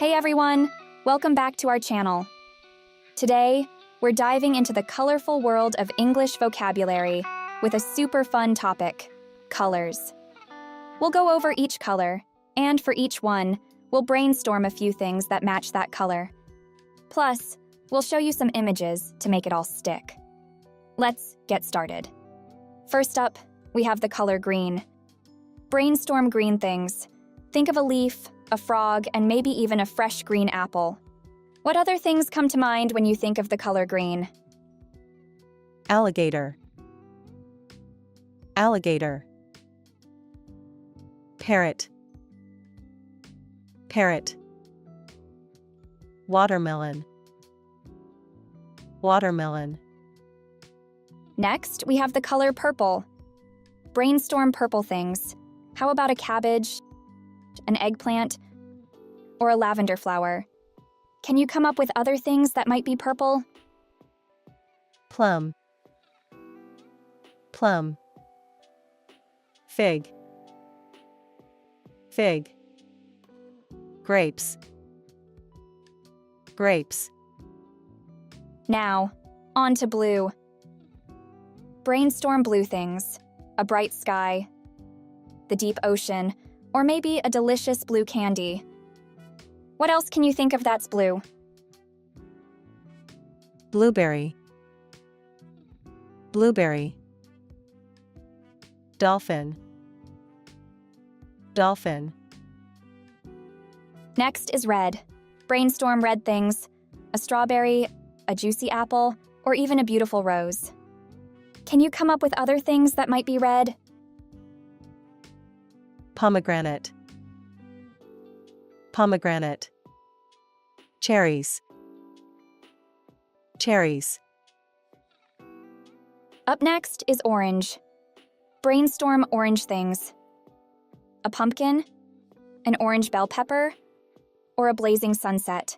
Hey everyone! Welcome back to our channel. Today, we're diving into the colorful world of English vocabulary with a super fun topic, colors. We'll go over each color, and for each one, we'll brainstorm a few things that match that color. Plus, we'll show you some images to make it all stick. Let's get started. First up, we have the color green. Brainstorm green things. Think of a leaf, a frog, and maybe even a fresh green apple. What other things come to mind when you think of the color green? Alligator. Alligator. Parrot. Parrot. Watermelon. Watermelon. Next, we have the color purple. Brainstorm purple things. How about a cabbage, an eggplant, or a lavender flower? Can you come up with other things that might be purple? Plum. Plum. Fig. Fig. Grapes. Grapes. Now, on to blue. Brainstorm blue things. A bright sky, the deep ocean, or maybe a delicious blue candy. What else can you think of that's blue? Blueberry. Blueberry. Dolphin. Dolphin. Next is red. Brainstorm red things. A strawberry, a juicy apple, or even a beautiful rose. Can you come up with other things that might be red? Pomegranate. Pomegranate. Cherries. Cherries. Up next is orange. Brainstorm orange things. A pumpkin, an orange bell pepper, or a blazing sunset.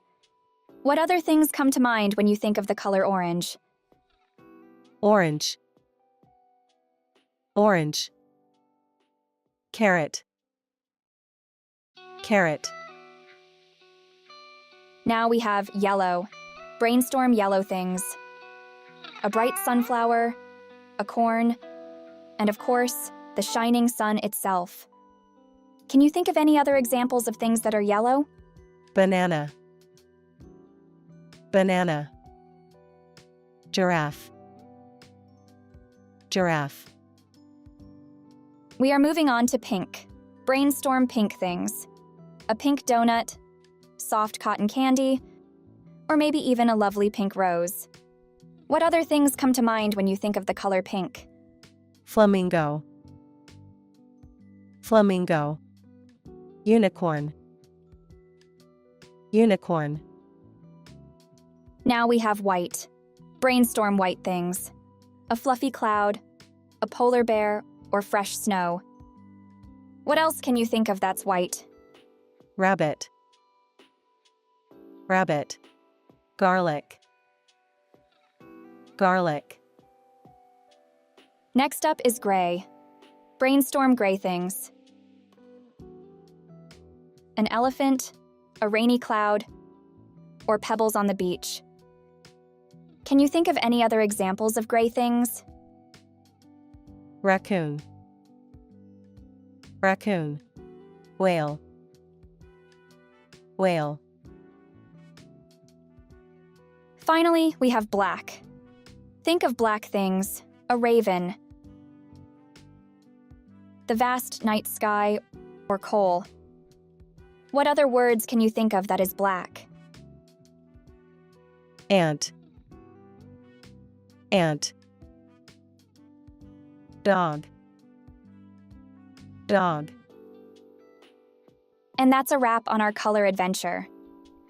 What other things come to mind when you think of the color orange? Orange. Orange. Carrot. Carrot. Now we have yellow. Brainstorm yellow things. A bright sunflower, a corn, and of course, the shining sun itself. Can you think of any other examples of things that are yellow? Banana. Banana. Giraffe. Giraffe. We are moving on to pink. Brainstorm pink things. A pink donut, soft cotton candy, or maybe even a lovely pink rose. What other things come to mind when you think of the color pink? Flamingo. Flamingo. Unicorn. Unicorn. Now we have white. Brainstorm white things. A fluffy cloud, a polar bear, or fresh snow. What else can you think of that's white? Rabbit. Rabbit. Garlic. Garlic. Next up is gray. Brainstorm gray things. An elephant, a rainy cloud, or pebbles on the beach. Can you think of any other examples of gray things? Raccoon. Raccoon. Whale. Whale. Finally, we have black. Think of black things, a raven, the vast night sky, or coal. What other words can you think of that is black? Ant. Ant. Dog. Dog. And that's a wrap on our color adventure.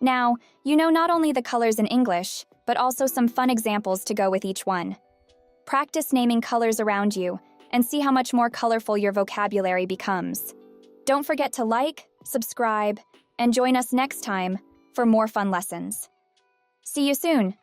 Now, you know not only the colors in English, but also some fun examples to go with each one. Practice naming colors around you and see how much more colorful your vocabulary becomes. Don't forget to like, subscribe, and join us next time for more fun lessons. See you soon!